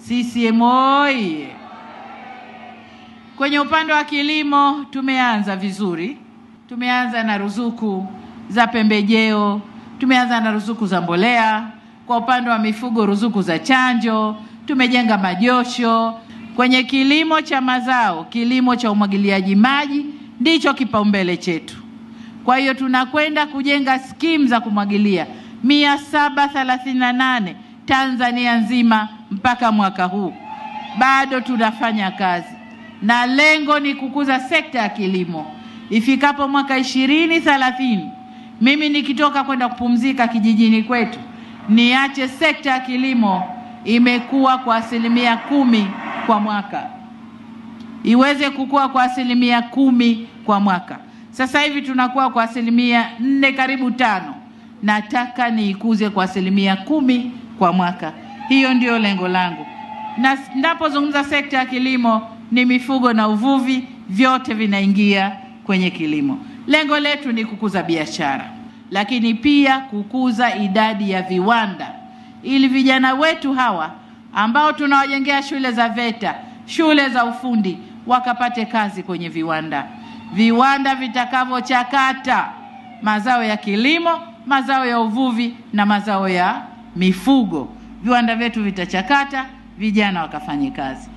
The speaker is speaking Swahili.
CCM oyee! Kwenye upande wa kilimo tumeanza vizuri. Tumeanza na ruzuku za pembejeo, tumeanza na ruzuku za mbolea, kwa upande wa mifugo ruzuku za chanjo, tumejenga majosho. Kwenye kilimo cha mazao, kilimo cha umwagiliaji maji ndicho kipaumbele chetu. Kwa hiyo tunakwenda kujenga skimu za kumwagilia 738 Tanzania nzima mpaka mwaka huu. Bado tunafanya kazi na lengo ni kukuza sekta ya kilimo. Ifikapo mwaka 2030, mimi nikitoka kwenda kupumzika kijijini kwetu, niache sekta ya kilimo imekuwa kwa 10% kwa mwaka. Iweze kukua kwa 10% kwa mwaka. Sasa hivi tunakuwa kwa 4 karibu 5. Nataka niikuze kwa 10% kwa mwaka. Hiyo ndio lengo langu. Na ninapozungumza sekta ya kilimo ni mifugo na uvuvi, vyote vinaingia kwenye kilimo. Lengo letu ni kukuza biashara, lakini pia kukuza idadi ya viwanda, ili vijana wetu hawa ambao tunawajengea shule za VETA, shule za ufundi, wakapate kazi kwenye viwanda. Viwanda vitakavyochakata mazao ya kilimo, mazao ya uvuvi na mazao ya mifugo. Viwanda vyetu vitachakata, vijana wakafanye kazi.